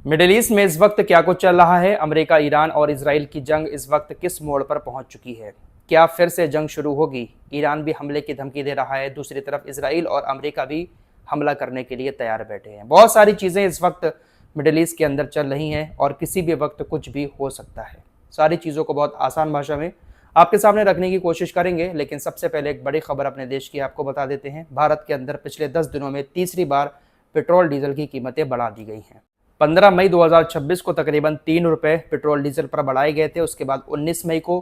Middle east में इस वक्त क्या कुछ चल रहा है? अमेरिका, ईरान और इजराइल की जंग इस वक्त किस मोड़ पर पहुंच चुकी है? क्या फिर से जंग शुरू होगी? ईरान भी हमले की धमकी दे रहा है, दूसरी तरफ इजराइल और अमेरिका भी हमला करने के लिए तैयार बैठे हैं। बहुत सारी चीज़ें इस वक्त मिडिल ईस्ट के अंदर चल रही हैं और किसी भी वक्त कुछ भी हो सकता है। सारी चीज़ों को बहुत आसान भाषा में आपके सामने रखने की कोशिश करेंगे, लेकिन सबसे पहले एक बड़ी खबर अपने देश की आपको बता देते हैं। भारत के अंदर पिछले 10 दिनों में तीसरी बार पेट्रोल डीजल की कीमतें बढ़ा दी गई हैं। 15 मई 2026 को तकरीबन 3 रुपये पेट्रोल डीजल पर बढ़ाए गए थे। उसके बाद 19 मई को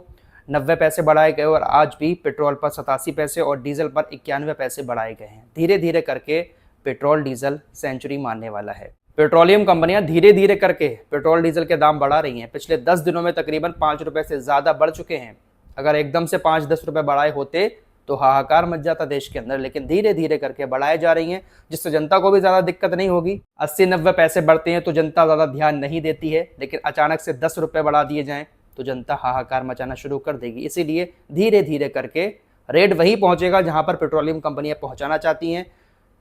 90 पैसे बढ़ाए गए और आज भी पेट्रोल पर 87 पैसे और डीजल पर 91 पैसे बढ़ाए गए हैं। धीरे धीरे करके पेट्रोल डीजल सेंचुरी मारने वाला है। पेट्रोलियम कंपनियां धीरे धीरे करके पेट्रोल डीजल के दाम बढ़ा रही हैं। पिछले 10 दिनों में तकरीबन 5 रुपये से ज़्यादा बढ़ चुके हैं। अगर एकदम से 5-10 रुपये बढ़ाए होते तो हाहाकार मच जाता देश के अंदर, लेकिन धीरे धीरे करके बढ़ाए जा रही हैं, जिससे जनता को भी ज़्यादा दिक्कत नहीं होगी। 80-90 पैसे बढ़ते हैं तो जनता ज़्यादा ध्यान नहीं देती है, लेकिन अचानक से 10 रुपये बढ़ा दिए जाएँ तो जनता हाहाकार मचाना शुरू कर देगी। इसीलिए धीरे धीरे करके रेट वहीं पहुँचेगा जहाँ पर पेट्रोलियम कंपनियाँ पहुँचाना चाहती हैं।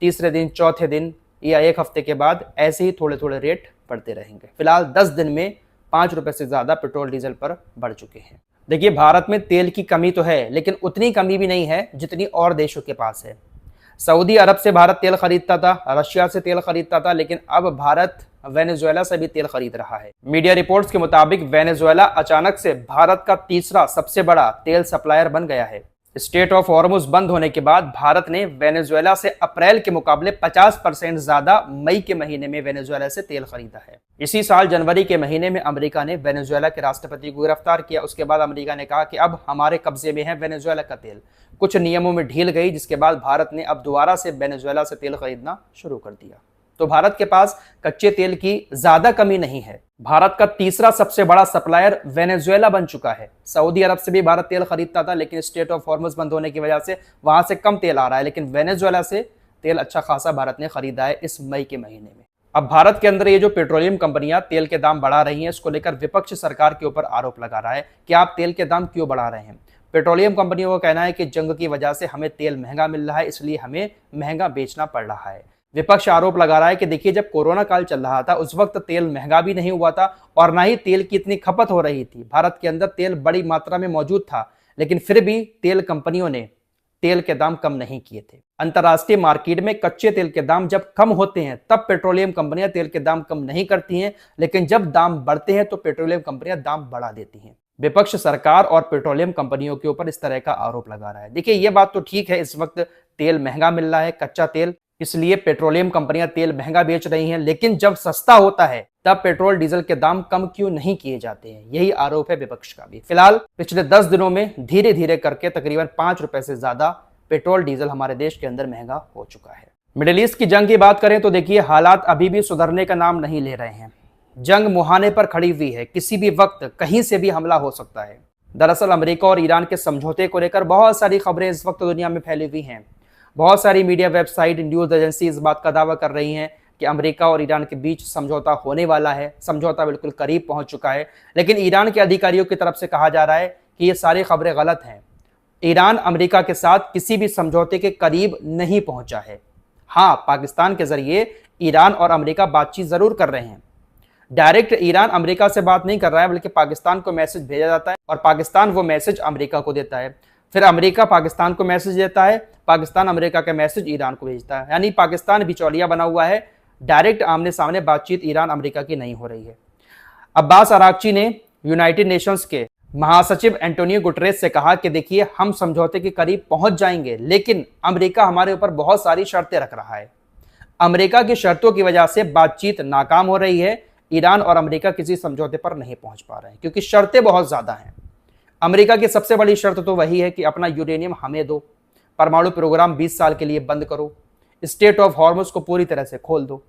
तीसरे दिन, चौथे दिन या एक हफ्ते के बाद ऐसे ही थोड़े थोड़े रेट बढ़ते रहेंगे। फिलहाल 10 दिन में 5 रुपये से ज़्यादा पेट्रोल डीजल पर बढ़ चुके हैं। देखिए, भारत में तेल की कमी तो है, लेकिन उतनी कमी भी नहीं है जितनी और देशों के पास है। सऊदी अरब से भारत तेल खरीदता था, रशिया से तेल खरीदता था, लेकिन अब भारत वेनेजुएला से भी तेल खरीद रहा है। मीडिया रिपोर्ट्स के मुताबिक वेनेजुएला अचानक से भारत का तीसरा सबसे बड़ा तेल सप्लायर बन गया है। स्टेट ऑफ हॉर्मुज बंद होने के बाद भारत ने वेनेजुएला से अप्रैल के मुकाबले 50% ज्यादा मई के महीने में वेनेजुएला से तेल खरीदा है। इसी साल जनवरी के महीने में अमेरिका ने वेनेजुएला के राष्ट्रपति को गिरफ्तार किया। उसके बाद अमेरिका ने कहा कि अब हमारे कब्जे में है वेनेजुएला का तेल। कुछ नियमों में ढील गई, जिसके बाद भारत ने अब दोबारा से वेनेजुएला से तेल खरीदना शुरू कर दिया। तो भारत के पास कच्चे तेल की ज्यादा कमी नहीं है। भारत का तीसरा सबसे बड़ा सप्लायर वेनेजुएला बन चुका है। सऊदी अरब से भी भारत तेल खरीदता था, लेकिन स्टेट ऑफ हॉर्मुज बंद होने की वजह से वहां से कम तेल आ रहा है, लेकिन वेनेजुएला से तेल अच्छा खासा भारत ने खरीदा है इस मई के महीने में। अब भारत के अंदर ये जो पेट्रोलियम कंपनियां तेल के दाम बढ़ा रही हैं, इसको लेकर विपक्ष सरकार के ऊपर आरोप लगा रहा है कि आप तेल के दाम क्यों बढ़ा रहे हैं। पेट्रोलियम कंपनियों का कहना है कि जंग की वजह से हमें तेल महंगा मिल रहा है, इसलिए हमें महंगा बेचना पड़ रहा है। विपक्ष आरोप लगा रहा है कि देखिए, जब कोरोना काल चल रहा था उस वक्त तेल महंगा भी नहीं हुआ था और ना ही तेल की इतनी खपत हो रही थी। भारत के अंदर तेल बड़ी मात्रा में मौजूद था, लेकिन फिर भी तेल कंपनियों ने तेल के दाम कम नहीं किए थे। अंतर्राष्ट्रीय मार्केट में कच्चे तेल के दाम जब कम होते हैं तब पेट्रोलियम कंपनियां तेल के दाम कम नहीं करती हैं, लेकिन जब दाम बढ़ते हैं तो पेट्रोलियम कंपनियां दाम बढ़ा देती हैं। विपक्ष सरकार और पेट्रोलियम कंपनियों के ऊपर इस तरह का आरोप लगा रहा है। देखिए, ये बात तो ठीक है, इस वक्त तेल महंगा मिल रहा है, कच्चा तेल, इसलिए पेट्रोलियम कंपनियां तेल महंगा बेच रही हैं, लेकिन जब सस्ता होता है तब पेट्रोल डीजल के दाम कम क्यों नहीं किए जाते हैं? यही आरोप है विपक्ष का भी। फिलहाल पिछले 10 दिनों में धीरे धीरे करके तकरीबन 5 रुपए से ज्यादा पेट्रोल डीजल हमारे देश के अंदर महंगा हो चुका है। मिडिल ईस्ट की जंग की बात करें तो देखिए, हालात अभी भी सुधरने का नाम नहीं ले रहे हैं। जंग मुहाने पर खड़ी हुई है, किसी भी वक्त कहीं से भी हमला हो सकता है। दरअसल अमेरिका और ईरान के समझौते को लेकर बहुत सारी खबरें इस वक्त दुनिया में फैली हुई हैं। बहुत सारी मीडिया, वेबसाइट, न्यूज़ एजेंसी इस बात का दावा कर रही हैं कि अमेरिका और ईरान के बीच समझौता होने वाला है, समझौता बिल्कुल करीब पहुंच चुका है। लेकिन ईरान के अधिकारियों की तरफ से कहा जा रहा है कि ये सारी खबरें गलत हैं। ईरान अमेरिका के साथ किसी भी समझौते के करीब नहीं पहुंचा है। हाँ, पाकिस्तान के जरिए ईरान और अमेरिका बातचीत जरूर कर रहे हैं। डायरेक्ट ईरान अमेरिका से बात नहीं कर रहा है, बल्कि पाकिस्तान को मैसेज भेजा जाता है और पाकिस्तान वो मैसेज अमेरिका को देता है। फिर अमेरिका पाकिस्तान को मैसेज देता है, पाकिस्तान अमेरिका का मैसेज ईरान को भेजता है। यानी पाकिस्तान बिचौलिया बना हुआ है। डायरेक्ट आमने सामने बातचीत ईरान अमेरिका की नहीं हो रही है। अब्बास अरागची ने यूनाइटेड नेशंस के महासचिव एंटोनियो गुटरेस से कहा कि देखिए, हम समझौते के करीब पहुंच जाएंगे, लेकिन अमेरिका हमारे ऊपर बहुत सारी शर्तें रख रहा है। अमेरिका की शर्तों की वजह से बातचीत नाकाम हो रही है। ईरान और अमेरिका किसी समझौते पर नहीं पहुंच पा रहे हैं क्योंकि शर्तें बहुत ज्यादा हैं। अमेरिका की सबसे बड़ी शर्त तो वही है कि अपना यूरेनियम हमें दो, परमाणु प्रोग्राम 20 साल के लिए बंद करो, स्टेट ऑफ हॉर्मुज को पूरी तरह से खोल दो।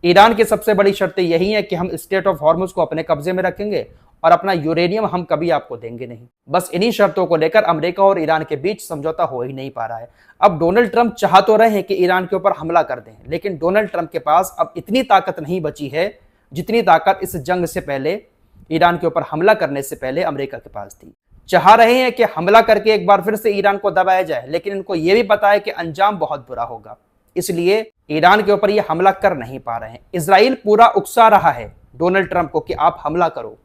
ईरान की सबसे बड़ी शर्तें यही है कि हम स्टेट ऑफ हॉर्मुज को अपने कब्जे में रखेंगे और अपना यूरेनियम हम कभी आपको देंगे नहीं। बस इन्हीं शर्तों को लेकर अमेरिका और ईरान के बीच समझौता हो ही नहीं पा रहा है। अब डोनाल्ड ट्रंप चाह तो रहे हैं कि ईरान के ऊपर हमला कर दें, लेकिन डोनाल्ड ट्रंप के पास अब इतनी ताकत नहीं बची है जितनी ताकत इस जंग से पहले, ईरान के ऊपर हमला करने से पहले अमेरिका के पास थी। चाह रहे हैं कि हमला करके एक बार फिर से ईरान को दबाया जाए, लेकिन इनको यह भी पता है कि अंजाम बहुत बुरा होगा, इसलिए ईरान के ऊपर ये हमला कर नहीं पा रहे हैं। इजराइल पूरा उकसा रहा है डोनाल्ड ट्रंप को कि आप हमला करो।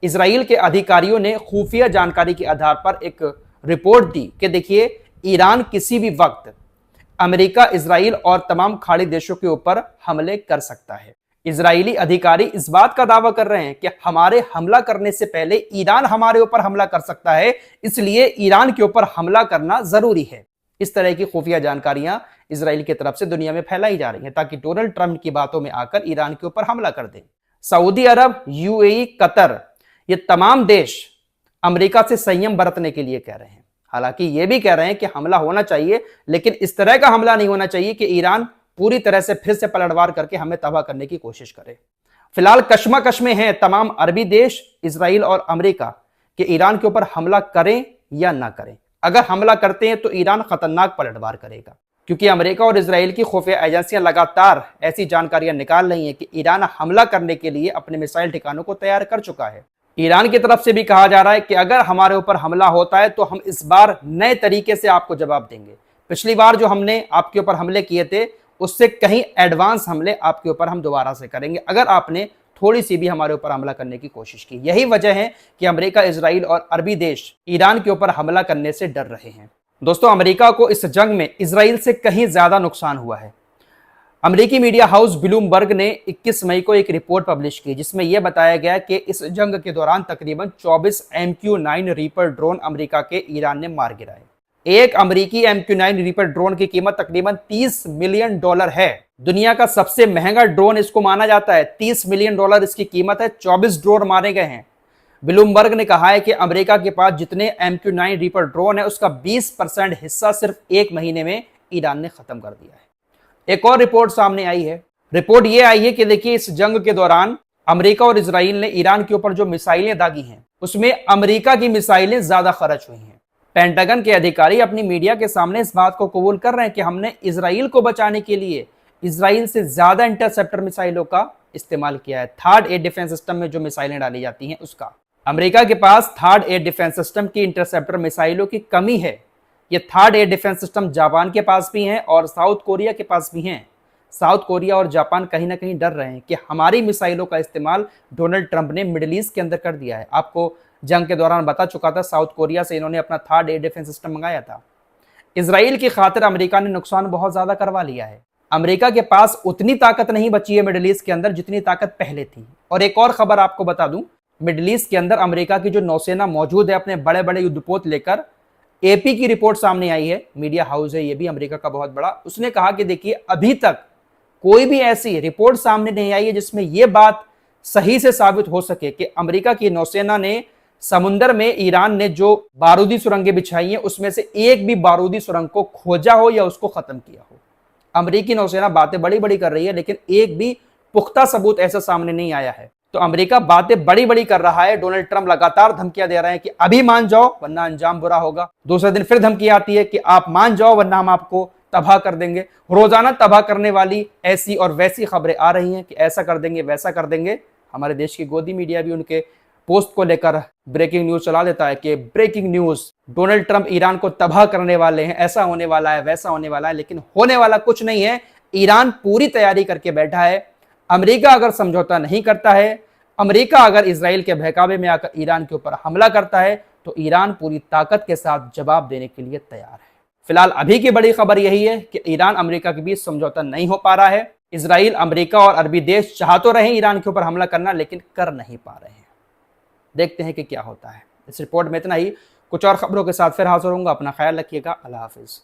इजराइल के अधिकारियों ने खुफिया जानकारी के आधार पर एक रिपोर्ट दी कि देखिए, ईरान किसी भी वक्त अमेरिका, इजराइल और तमाम खाड़ी देशों के ऊपर हमले कर सकता है। इजरायली अधिकारी इस बात का दावा कर रहे हैं कि हमारे हमला करने से पहले ईरान हमारे ऊपर हमला कर सकता है, इसलिए ईरान के ऊपर हमला करना जरूरी है। इस तरह की खुफिया जानकारियां इजराइल की तरफ से दुनिया में फैलाई जा रही हैं ताकि डोनाल्ड ट्रंप की बातों में आकर ईरान के ऊपर हमला कर दें। सऊदी अरब, यूएई, कतर, ये तमाम देश अमेरिका से संयम बरतने के लिए कह रहे हैं। हालांकि ये भी कह रहे हैं कि हमला होना चाहिए, लेकिन इस तरह का हमला नहीं होना चाहिए कि ईरान पूरी तरह से फिर से पलटवार करके हमें तबाह करने की कोशिश करे। फिलहाल कशमकश में हैं तमाम अरबी देश, इजराइल और अमेरिका, कि ईरान के ऊपर हमला करें या ना करें। अगर हमला करते हैं तो ईरान खतरनाक पलटवार करेगा, क्योंकि अमेरिका और इजराइल की खुफिया एजेंसियां लगातार ऐसी जानकारियां निकाल रही हैं कि ईरान हमला करने के लिए अपने मिसाइल ठिकानों को तैयार कर चुका है। ईरान की तरफ से भी कहा जा रहा है कि अगर हमारे ऊपर हमला होता है तो हम इस बार नए तरीके से आपको जवाब देंगे। पिछली बार जो हमने आपके ऊपर हमले किए थे, उससे कहीं एडवांस हमले आपके ऊपर हम दोबारा से करेंगे अगर आपने थोड़ी सी भी हमारे ऊपर हमला करने की कोशिश की। यही वजह है कि अमेरिका, इजराइल और अरबी देश ईरान के ऊपर हमला करने से डर रहे हैं। दोस्तों, अमेरिका को इस जंग में इजराइल से कहीं ज्यादा नुकसान हुआ है। अमेरिकी मीडिया हाउस ब्लूमबर्ग ने 21 मई को एक रिपोर्ट पब्लिश की, जिसमें यह बताया गया कि इस जंग के दौरान तकरीबन 24 MQ-9 रीपर ड्रोन अमेरिका के ईरान ने मार गिराए। एक अमेरिकी MQ-9 रीपर ड्रोन की कीमत तकरीबन $30 मिलियन है। दुनिया का सबसे महंगा ड्रोन इसको माना जाता है। $30 मिलियन इसकी कीमत है। 24 ड्रोन मारे गए हैं। ब्लूमबर्ग ने कहा है कि अमेरिका के पास जितने MQ-9 रीपर ड्रोन है, उसका 20% हिस्सा सिर्फ एक महीने में ईरान ने खत्म कर दिया है। एक और रिपोर्ट सामने आई है। रिपोर्ट ये आई है कि देखिए, इस जंग के दौरान अमेरिका और इजराइल ने ईरान के ऊपर जो मिसाइलें दागी हैं, उसमें अमेरिका की मिसाइलें ज्यादा खर्च हुई हैं। पेंटागन के अधिकारी अपनी मीडिया के सामने इस बात को कबूल कर रहे हैं कि हमने इजराइल को बचाने के लिए इजराइल से ज्यादा इंटरसेप्टर मिसाइलों का इस्तेमाल किया है। थर्ड एयर डिफेंस सिस्टम में जो मिसाइलें डाली जाती हैं, उसका अमेरिका के पास थर्ड एयर डिफेंस सिस्टम की इंटरसेप्टर मिसाइलों की कमी है। ये third air defence system Japan के पास भी हैं और साउथ कोरिया के पास भी हैं। साउथ कोरिया और जापान कहीं ना कहीं डर रहे हैं कि हमारी मिसाइलों का इस्तेमाल डोनाल्ड ट्रंप ने मिडिल ईस्ट के अंदर कर दिया है। आपको जंग के दौरान बता चुका था, साउथ कोरिया से इन्होंने अपना थर्ड एयर डिफेंस सिस्टम मंगाया था। इजराइल की खातिर अमेरिका ने नुकसान बहुत ज्यादा करवा लिया है। अमेरिका के पास उतनी ताकत नहीं बची है मिडिल ईस्ट के अंदर जितनी ताकत पहले थी। और एक और खबर आपको बता दूं, मिडिल ईस्ट के अंदर अमेरिका की जो नौसेना मौजूद है अपने बड़े बड़े युद्धपोत लेकर, एपी की रिपोर्ट सामने आई है, मीडिया हाउस है ये भी अमेरिका का बहुत बड़ा, उसने कहा कि देखिए, अभी तक कोई भी ऐसी रिपोर्ट सामने नहीं आई है जिसमें यह बात सही से साबित हो सके कि अमेरिका की नौसेना ने समुद्र में ईरान ने जो बारूदी सुरंगें बिछाई हैं, उसमें से एक भी बारूदी सुरंग को खोजा हो या उसको खत्म किया हो। अमेरिकी नौसेना बातें बड़ी बड़ी कर रही है, लेकिन एक भी पुख्ता सबूत ऐसा सामने नहीं आया है। तो अमेरिका बातें बड़ी बड़ी कर रहा है। डोनाल्ड ट्रंप लगातार धमकियां दे रहे हैं कि अभी मान जाओ वरना अंजाम बुरा होगा। दूसरे दिन फिर धमकी आती है कि आप मान जाओ वरना हम आपको तबाह कर देंगे। रोजाना तबाह करने वाली ऐसी और वैसी खबरें आ रही हैं कि ऐसा कर देंगे, वैसा कर देंगे। हमारे देश की गोदी मीडिया भी उनके पोस्ट को लेकर ब्रेकिंग न्यूज चला देता है कि breaking news, Donald Trump Iran को तबाह करने वाले हैं, ऐसा होने वाला है, वैसा होने वाला है। लेकिन होने वाला कुछ नहीं है। ईरान पूरी तैयारी करके बैठा है। अमेरिका अगर समझौता नहीं करता है, अमेरिका अगर इजराइल के बहकावे में आकर ईरान के ऊपर हमला करता है, तो ईरान पूरी ताकत के साथ जवाब देने के लिए तैयार है। फिलहाल अभी की बड़ी खबर यही है कि ईरान अमेरिका के बीच समझौता नहीं हो पा रहा है। इजराइल, अमेरिका और अरबी देश चाह तो रहे ईरान के ऊपर हमला करना, लेकिन कर नहीं पा रहे हैं। देखते हैं कि क्या होता है। इस रिपोर्ट में इतना ही। कुछ और खबरों के साथ फिर हाजिर होऊंगा। अपना ख्याल रखिएगा। अल्लाह हाफिज।